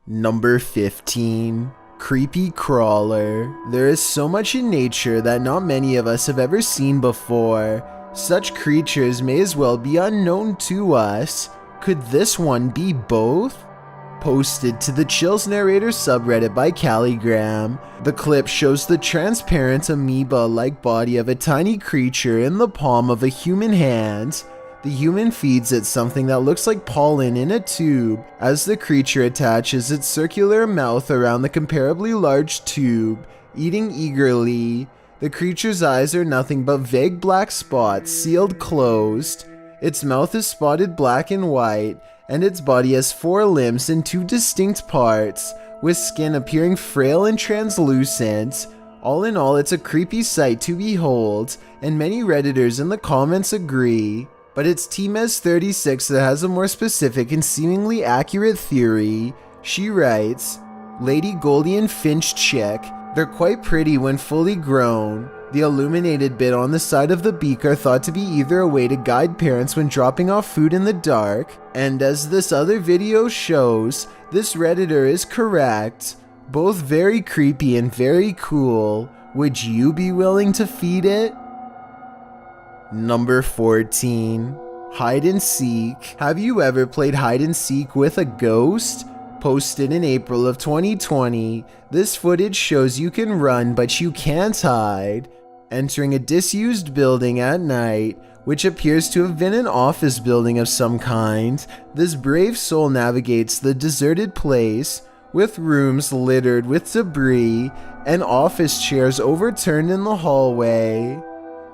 Number 15. Creepy Crawler. There is so much in nature that not many of us have ever seen before. Such creatures may as well be unknown to us. Could this one be both? Posted to the Chills Narrator subreddit by Calligram. The clip shows the transparent amoeba-like body of a tiny creature in the palm of a human hand. The human feeds it something that looks like pollen in a tube as the creature attaches its circular mouth around the comparably large tube, eating eagerly. The creature's eyes are nothing but vague black spots sealed closed. Its mouth is spotted black and white, and its body has 4 limbs in 2 distinct parts, with skin appearing frail and translucent. All in all, it's a creepy sight to behold, and many Redditors in the comments agree. But it's Tmez36 that has a more specific and seemingly accurate theory. She writes, Lady Goldie and Finch chick. They're quite pretty when fully grown. The illuminated bit on the side of the beak are thought to be either a way to guide parents when dropping off food in the dark, and as this other video shows, this Redditor is correct. Both very creepy and very cool. Would you be willing to feed it? Number 14. Hide and Seek. Have you ever played hide and seek with a ghost? Posted in April of 2020, this footage shows you can run but you can't hide. Entering a disused building at night, which appears to have been an office building of some kind, this brave soul navigates the deserted place, with rooms littered with debris and office chairs overturned in the hallway.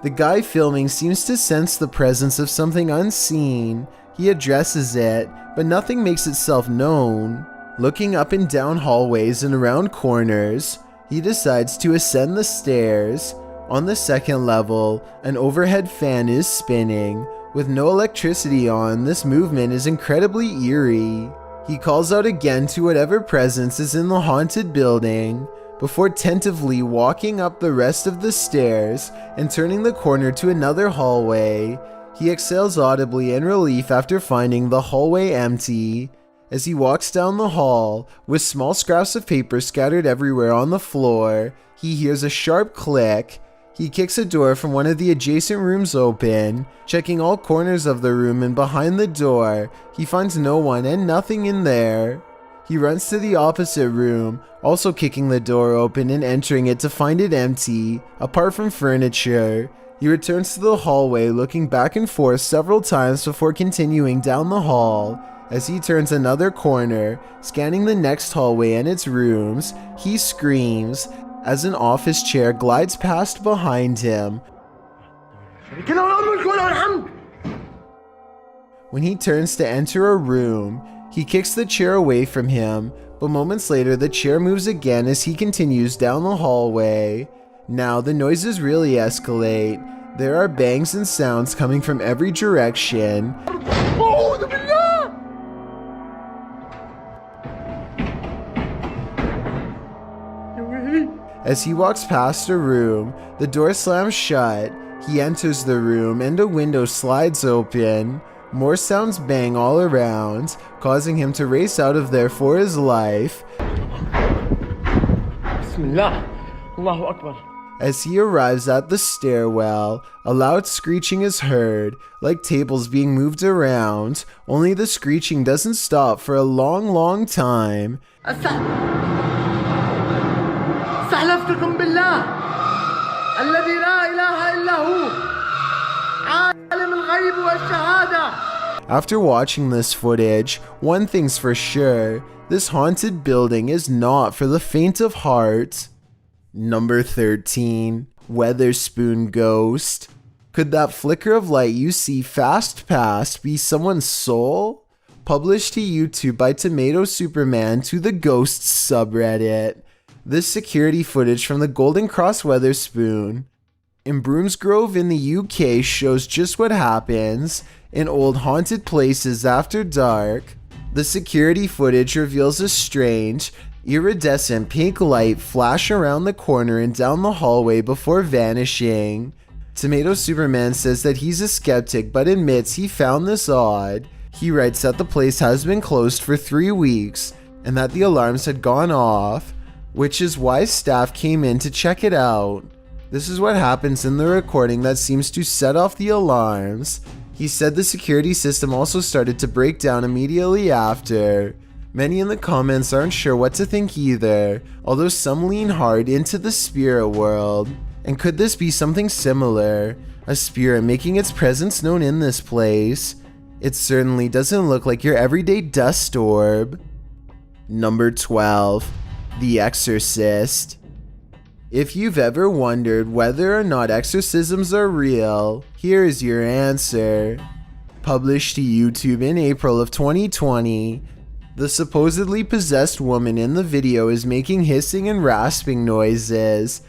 The guy filming seems to sense the presence of something unseen. He addresses it, but nothing makes itself known. Looking up and down hallways and around corners, he decides to ascend the stairs. On the second level, an overhead fan is spinning. With no electricity on, this movement is incredibly eerie. He calls out again to whatever presence is in the haunted building, before tentatively walking up the rest of the stairs and turning the corner to another hallway. He exhales audibly in relief after finding the hallway empty. As he walks down the hall, with small scraps of paper scattered everywhere on the floor, he hears a sharp click. He kicks a door from one of the adjacent rooms open. Checking all corners of the room and behind the door, he finds no one and nothing in there. He runs to the opposite room, also kicking the door open and entering it to find it empty, apart from furniture. He returns to the hallway, looking back and forth several times before continuing down the hall. As he turns another corner, scanning the next hallway and its rooms, he screams as an office chair glides past behind him. When he turns to enter a room, he kicks the chair away from him, but moments later the chair moves again as he continues down the hallway. Now the noises really escalate. There are bangs and sounds coming from every direction. As he walks past a room, the door slams shut. He enters the room and a window slides open. More sounds bang all around, causing him to race out of there for his life. Bismillah, Allahu Akbar. As he arrives at the stairwell, a loud screeching is heard, like tables being moved around, only the screeching doesn't stop for a long time. استحلفتكم بالله الذي لا إله إلا هو عالم الغيب والشهادة. After watching this footage, one thing's for sure, this haunted building is not for the faint of heart. Number 13. Weatherspoon Ghost. Could that flicker of light you see fast past be someone's soul? Published to YouTube by Tomato Superman to the Ghosts subreddit. This security footage from the Golden Cross Weatherspoon in Broomsgrove in the UK shows just what happens in old haunted places after dark. The security footage reveals a strange, iridescent pink light flash around the corner and down the hallway before vanishing. Tomato Superman says that he's a skeptic but admits he found this odd. He writes that the place has been closed for 3 weeks, and that the alarms had gone off, which is why staff came in to check it out. This is what happens in the recording that seems to set off the alarms. He said the security system also started to break down immediately after. Many in the comments aren't sure what to think either, although some lean hard into the spirit world. And could this be something similar? A spirit making its presence known in this place? It certainly doesn't look like your everyday dust orb. Number 12. The Exorcist. If you've ever wondered whether or not exorcisms are real, here is your answer. Published to YouTube in April of 2020, the supposedly possessed woman in the video is making hissing and rasping noises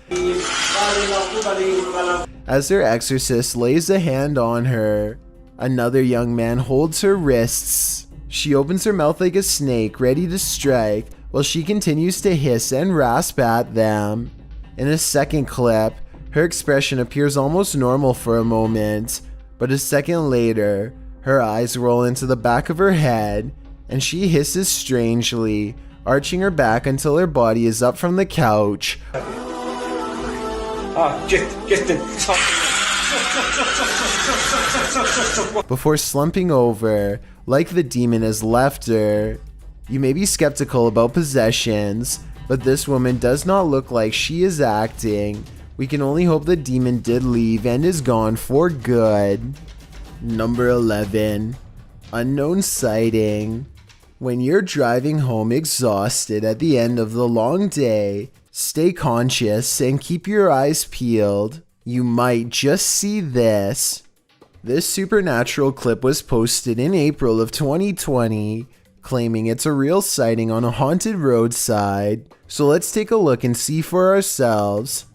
as her exorcist lays a hand on her. Another young man holds her wrists. She opens her mouth like a snake, ready to strike, while she continues to hiss and rasp at them. In a second clip, her expression appears almost normal for a moment, but a second later, her eyes roll into the back of her head, and she hisses strangely, arching her back until her body is up from the couch. Before slumping over, like the demon has left her. You may be skeptical about possessions, but this woman does not look like she is acting. We can only hope the demon did leave and is gone for good. Number 11. Unknown sighting. When you're driving home exhausted at the end of the long day, stay conscious and keep your eyes peeled. You might just see this. This supernatural clip was posted in April of 2020, claiming it's a real sighting on a haunted roadside. So let's take a look and see for ourselves.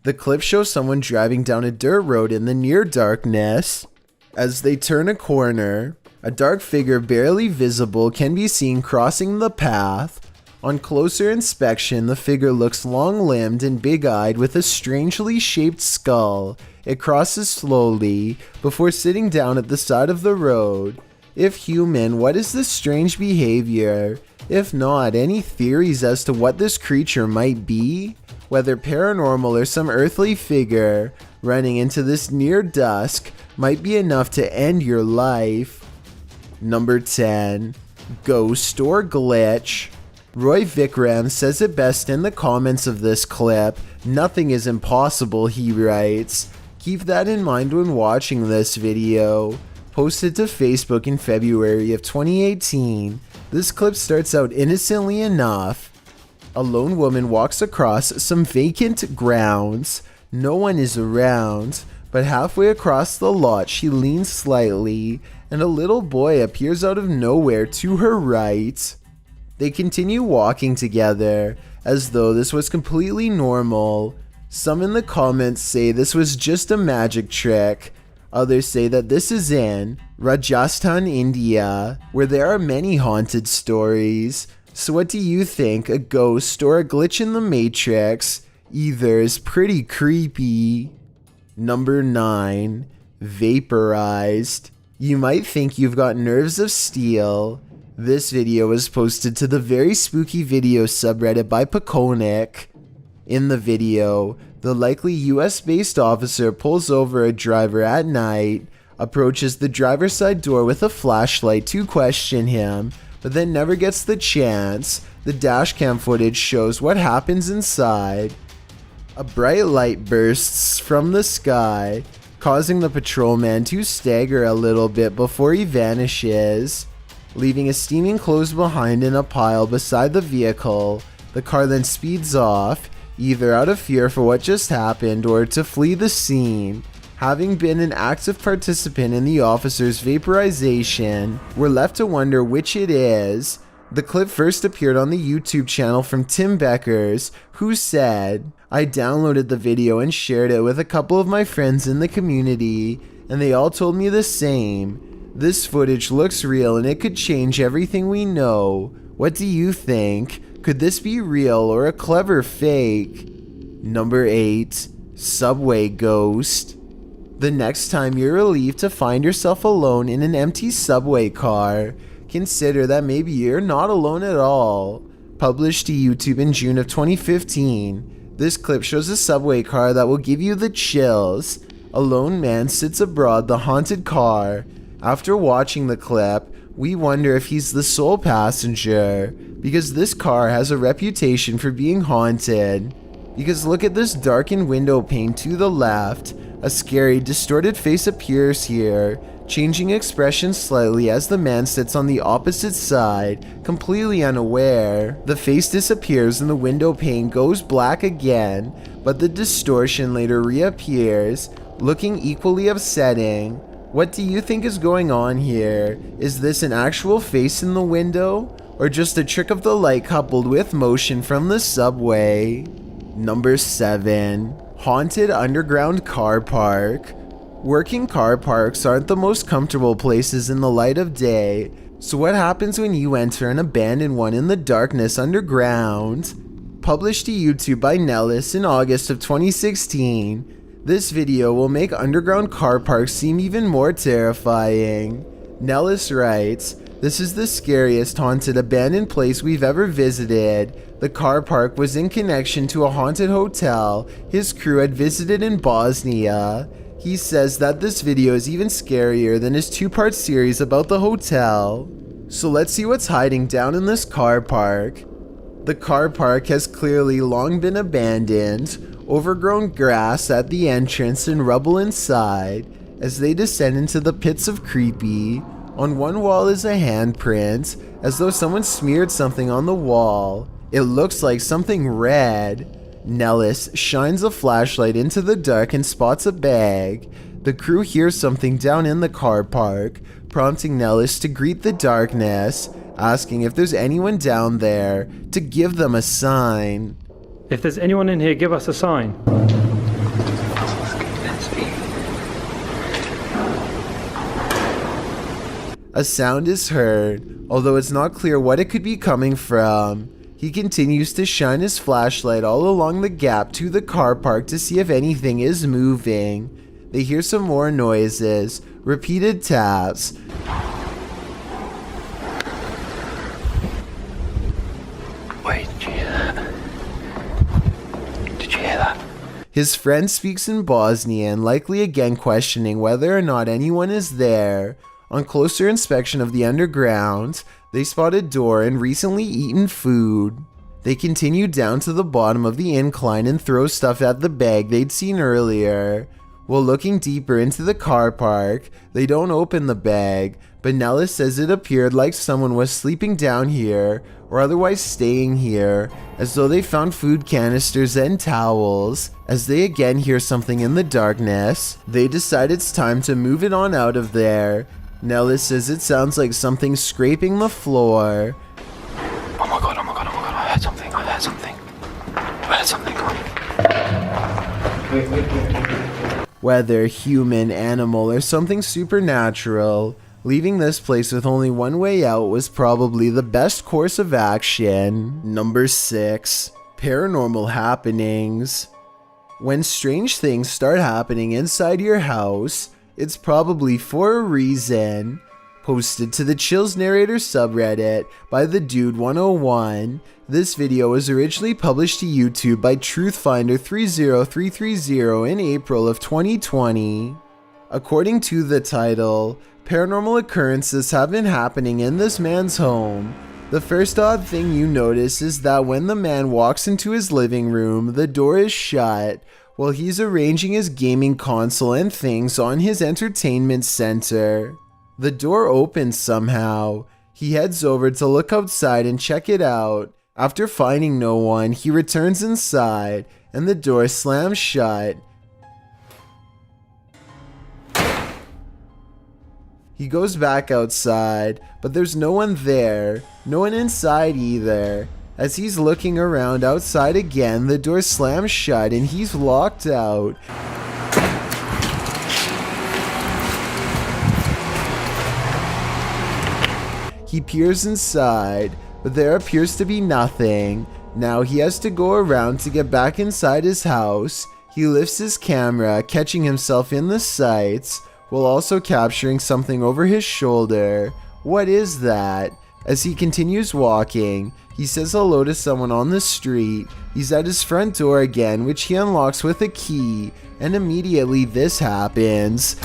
The clip shows someone driving down a dirt road in the near darkness. As they turn a corner, a dark figure barely visible can be seen crossing the path. On closer inspection, the figure looks long-limbed and big-eyed with a strangely shaped skull. It crosses slowly before sitting down at the side of the road. If human, what is this strange behavior? If not, any theories as to what this creature might be? Whether paranormal or some earthly figure running into this near dusk might be enough to end your life. Number 10. Ghost or glitch. Roy Vikram says it best in the comments of this clip. Nothing is impossible, he writes. Keep that in mind when watching this video. Posted to Facebook in February of 2018, this clip starts out innocently enough. A lone woman walks across some vacant grounds. No one is around, but halfway across the lot she leans slightly, and a little boy appears out of nowhere to her right. They continue walking together, as though this was completely normal. Some in the comments say this was just a magic trick. Others say that this is in Rajasthan, India, where there are many haunted stories. So what do you think, a ghost or a glitch in the Matrix? Either is pretty creepy. Number 9. Vaporized. You might think you've got nerves of steel. This video was posted to the very spooky video subreddit by Peconic. In the video, the likely US-based officer pulls over a driver at night, approaches the driver's side door with a flashlight to question him, but then never gets the chance. The dashcam footage shows what happens inside. A bright light bursts from the sky, causing the patrolman to stagger a little bit before he vanishes, leaving a steaming clothes behind in a pile beside the vehicle. The car then speeds off, either out of fear for what just happened or to flee the scene. Having been an active participant in the officer's vaporization, we're left to wonder which it is. The clip first appeared on the YouTube channel from Tim Beckers, who said, "I downloaded the video and shared it with a couple of my friends in the community, and they all told me the same. This footage looks real and it could change everything we know. What do you think? Could this be real or a clever fake?" Number 8. Subway Ghost. The next time you're relieved to find yourself alone in an empty subway car, consider that maybe you're not alone at all. Published to YouTube in June of 2015, this clip shows a subway car that will give you the chills. A lone man sits aboard the haunted car. After watching the clip, we wonder if he's the sole passenger, because this car has a reputation for being haunted. Because look at this darkened window pane to the left. A scary, distorted face appears here, changing expression slightly as the man sits on the opposite side, completely unaware. The face disappears and the window pane goes black again, but the distortion later reappears, looking equally upsetting. What do you think is going on here? Is this an actual face in the window, or just a trick of the light coupled with motion from the subway? Number 7. Haunted underground car park. Working car parks aren't the most comfortable places in the light of day, so what happens when you enter an abandoned one in the darkness underground? Published to YouTube by Nellis in August of 2016, this video will make underground car parks seem even more terrifying. Nellis writes, "This is the scariest haunted abandoned place we've ever visited. The car park was in connection to a haunted hotel his crew had visited in Bosnia." He says that this video is even scarier than his 2-part series about the hotel. So let's see what's hiding down in this car park. The car park has clearly long been abandoned, overgrown grass at the entrance and rubble inside. As they descend into the pits of creepy, on one wall is a handprint, as though someone smeared something on the wall. It looks like something red. Nellis shines a flashlight into the dark and spots a bag. The crew hears something down in the car park, prompting Nellis to greet the darkness, asking if there's anyone down there to give them a sign. If there's anyone in here, give us a sign. A sound is heard, although it's not clear what it could be coming from. He continues to shine his flashlight all along the gap to the car park to see if anything is moving. They hear some more noises, repeated taps. Wait, did you hear that? Did you hear that? His friend speaks in Bosnian, likely again questioning whether or not anyone is there. On closer inspection of the underground, they spot a door and recently eaten food. They continue down to the bottom of the incline and throw stuff at the bag they'd seen earlier. While looking deeper into the car park, they don't open the bag, but Nellis says it appeared like someone was sleeping down here or otherwise staying here, as though they found food canisters and towels. As they again hear something in the darkness, they decide it's time to move it on out of there. Nellis says it sounds like something scraping the floor. Oh my god, I heard something. Whether human, animal, or something supernatural, leaving this place with only one way out was probably the best course of action. Number 6. Paranormal happenings. When strange things start happening inside your house, it's probably for a reason. Posted to the Chills Narrator subreddit by the Dude 101, this video was originally published to YouTube by Truthfinder30330 in April of 2020. According to the title, paranormal occurrences have been happening in this man's home. The first odd thing you notice is that when the man walks into his living room, the door is shut while he's arranging his gaming console and things on his entertainment center. The door opens somehow. He heads over to look outside and check it out. After finding no one, he returns inside and the door slams shut. He goes back outside, but there's no one there, no one inside either. As he's looking around outside again, the door slams shut and he's locked out. He peers inside, but there appears to be nothing. Now he has to go around to get back inside his house. He lifts his camera, catching himself in the sights, while also capturing something over his shoulder. What is that? As he continues walking, he says hello to someone on the street. He's at his front door again, which he unlocks with a key, and immediately this happens.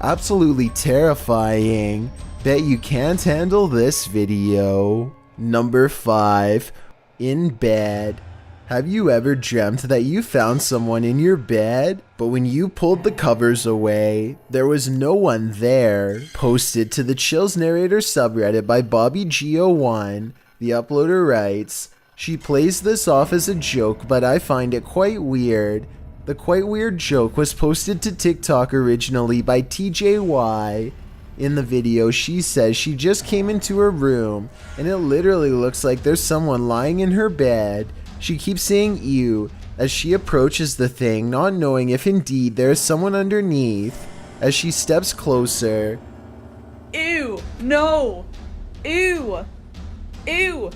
Absolutely terrifying. Bet you can't handle this video. Number 5. In bed. Have you ever dreamt that you found someone in your bed, but when you pulled the covers away, there was no one there? Posted to the Chills Narrator subreddit by BobbyGO1, the uploader writes, "She plays this off as a joke, but I find it quite weird. The quite weird joke was posted to TikTok originally by TJY. In the video, she says she just came into her room, and it literally looks like there's someone lying in her bed. She keeps saying ew as she approaches the thing, not knowing if indeed there is someone underneath. As she steps closer, Ew! No! Ew! Ew!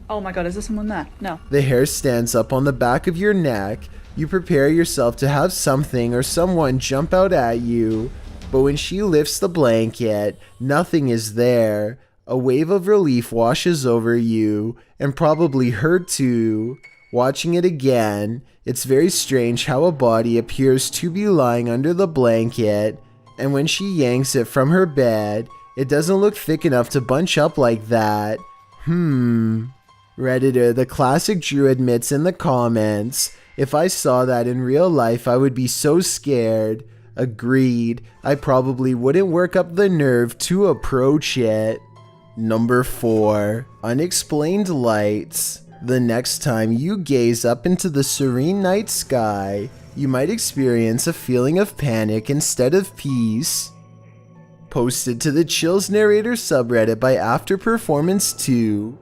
Oh my god, is there someone there? No. the hair stands up on the back of your neck. You prepare yourself to have something or someone jump out at you, but when she lifts the blanket, nothing is there. A wave of relief washes over you, and probably her too. Watching it again, it's very strange how a body appears to be lying under the blanket, and when she yanks it from her bed, it doesn't look thick enough to bunch up like that. Redditor The Classic Drew admits in the comments, "If I saw that in real life, I would be so scared." Agreed. I probably wouldn't work up the nerve to approach it. Number 4. Unexplained lights. The next time you gaze up into the serene night sky, you might experience a feeling of panic instead of peace. Posted to the Chills Narrator subreddit by After Performance 2.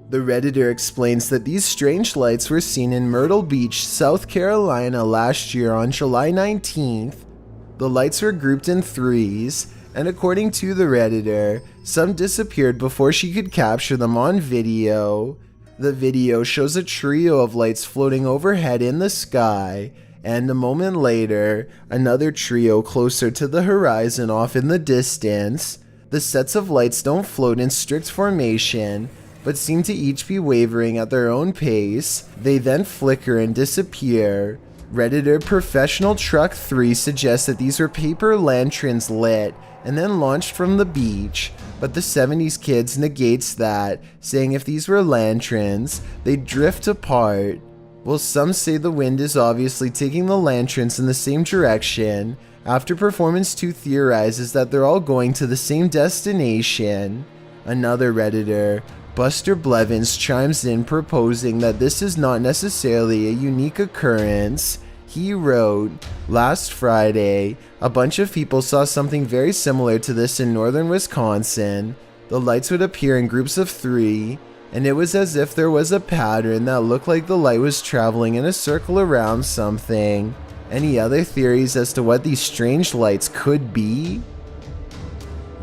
The Redditor explains that these strange lights were seen in Myrtle Beach, South Carolina last year on July 19th. The lights were grouped in threes, and according to the Redditor, some disappeared before she could capture them on video. The video shows a trio of lights floating overhead in the sky, and a moment later, another trio closer to the horizon off in the distance. The sets of lights don't float in strict formation, but seem to each be wavering at their own pace. They then flicker and disappear. Redditor Professional Truck 3 suggests that these were paper lanterns lit and then launched from the beach, but the 70s Kids negates that, saying if these were lanterns, they'd drift apart. While some say the wind is obviously taking the lanterns in the same direction, After Performance 2 theorizes that they're all going to the same destination. Another Redditor, Buster Blevins, chimes in proposing that this is not necessarily a unique occurrence. He wrote, "Last Friday, a bunch of people saw something very similar to this in northern Wisconsin. The lights would appear in groups of 3, and it was as if there was a pattern that looked like the light was traveling in a circle around something." Any other theories as to what these strange lights could be?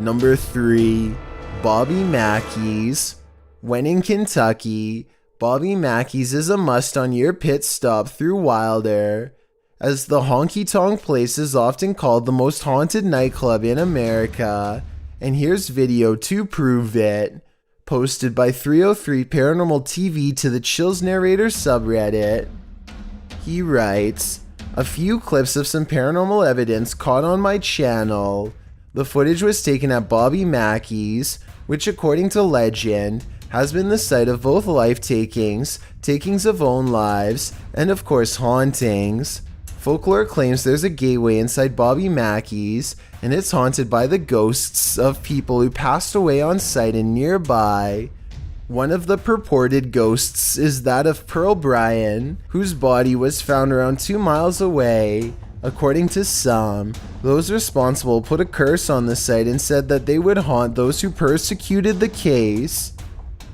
Number 3. Bobby Mackey's. When in Kentucky, Bobby Mackey's is a must on your pit stop through Wilder, as the honky-tonk place is often called the most haunted nightclub in America, and here's video to prove it. Posted by 303 Paranormal TV to the Chills Narrator subreddit. He writes, "A few clips of some paranormal evidence caught on my channel. The footage was taken at Bobby Mackey's, which according to legend, has been the site of both life takings, takings of own lives, and of course hauntings. Folklore claims there's a gateway inside Bobby Mackey's, and it's haunted by the ghosts of people who passed away on site and nearby. One of the purported ghosts is that of Pearl Bryan, whose body was found around 2 miles away. According to some, those responsible put a curse on the site and said that they would haunt those who persecuted the case.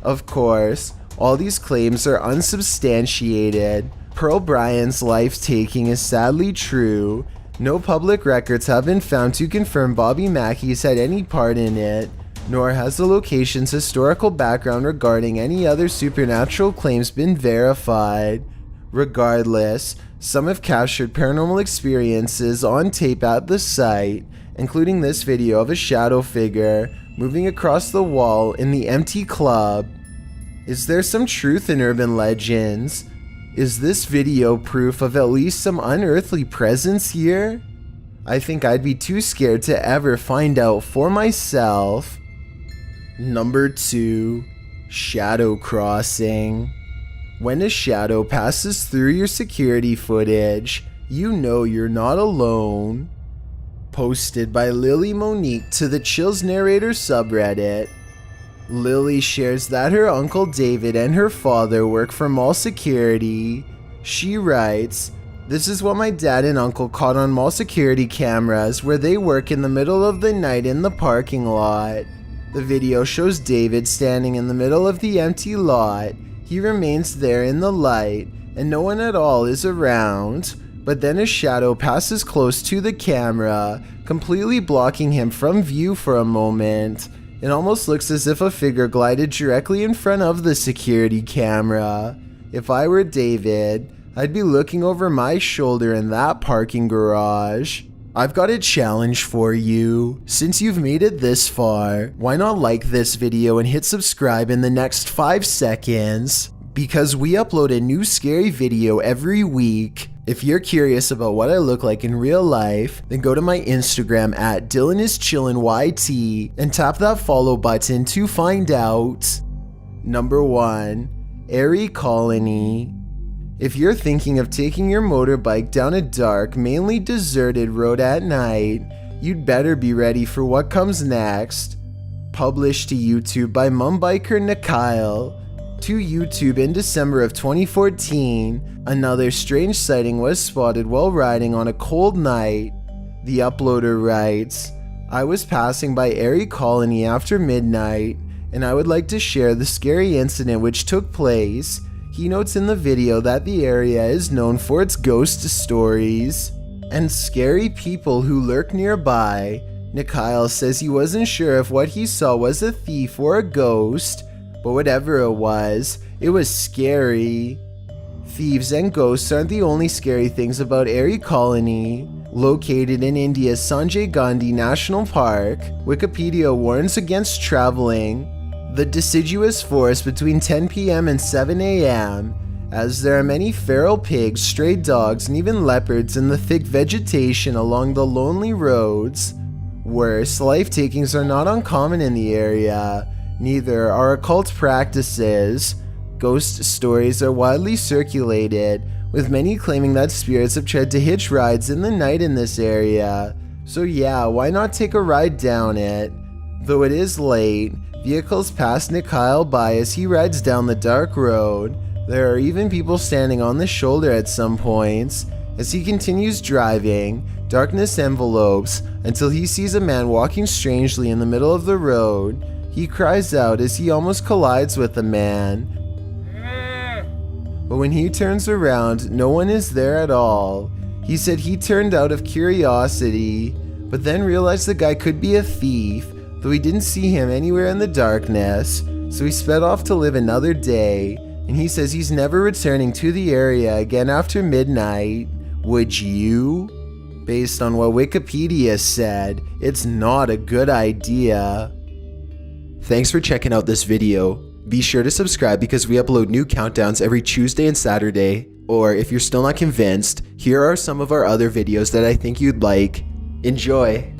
Of course, all these claims are unsubstantiated. Pearl Bryan's life-taking is sadly true. No public records have been found to confirm Bobby Mackey's had any part in it, nor has the location's historical background regarding any other supernatural claims been verified. Regardless, some have captured paranormal experiences on tape at the site, including this video of a shadow figure moving across the wall in the empty club. Is there some truth in urban legends? Is this video proof of at least some unearthly presence here? I think I'd be too scared to ever find out for myself. Number 2. Shadow crossing. When a shadow passes through your security footage, you know you're not alone. Posted by Lily Monique to the Chills Narrator subreddit. Lily shares that her uncle David and her father work for mall security. She writes, "This is what my dad and uncle caught on mall security cameras where they work in the middle of the night in the parking lot. The video shows David standing in the middle of the empty lot. He remains there in the light and no one at all is around, but then a shadow passes close to the camera, completely blocking him from view for a moment. It almost looks as if a figure glided directly in front of the security camera. If I were David, I'd be looking over my shoulder in that parking garage." I've got a challenge for you. Since you've made it this far, why not like this video and hit subscribe in the next 5 seconds? Because we upload a new scary video every week. If you're curious about what I look like in real life, then go to my Instagram at DylanIsChillinYT and tap that follow button to find out. Number 1. Airy Colony. If you're thinking of taking your motorbike down a dark, mainly deserted road at night, you'd better be ready for what comes next. Published to YouTube by Mumbiker MacLeod. To YouTube in December of 2014, another strange sighting was spotted while riding on a cold night. The uploader writes, "I was passing by Airy Colony after midnight, and I would like to share the scary incident which took place." He notes in the video that the area is known for its ghost stories and scary people who lurk nearby. Mikhail says he wasn't sure if what he saw was a thief or a ghost, but whatever it was scary. Thieves and ghosts aren't the only scary things about Airy Colony. Located in India's Sanjay Gandhi National Park, Wikipedia warns against traveling the deciduous forest between 10 p.m. and 7 a.m. as there are many feral pigs, stray dogs, and even leopards in the thick vegetation along the lonely roads. Worse, life takings are not uncommon in the area. Neither are occult practices. Ghost stories are widely circulated, with many claiming that spirits have tried to hitch rides in the night in this area. So yeah, why not take a ride down it? Though it is late, vehicles pass Mikhail by as he rides down the dark road. There are even people standing on the shoulder at some points. As he continues driving, darkness envelopes until he sees a man walking strangely in the middle of the road. He cries out as he almost collides with the man. But when he turns around, no one is there at all. He said he turned out of curiosity, but then realized the guy could be a thief, though he didn't see him anywhere in the darkness, so he sped off to live another day, and he says he's never returning to the area again after midnight. Would you? Based on what Wikipedia said, it's not a good idea. Thanks for checking out this video. Be sure to subscribe because we upload new countdowns every Tuesday and Saturday. Or if you're still not convinced, here are some of our other videos that I think you'd like. Enjoy!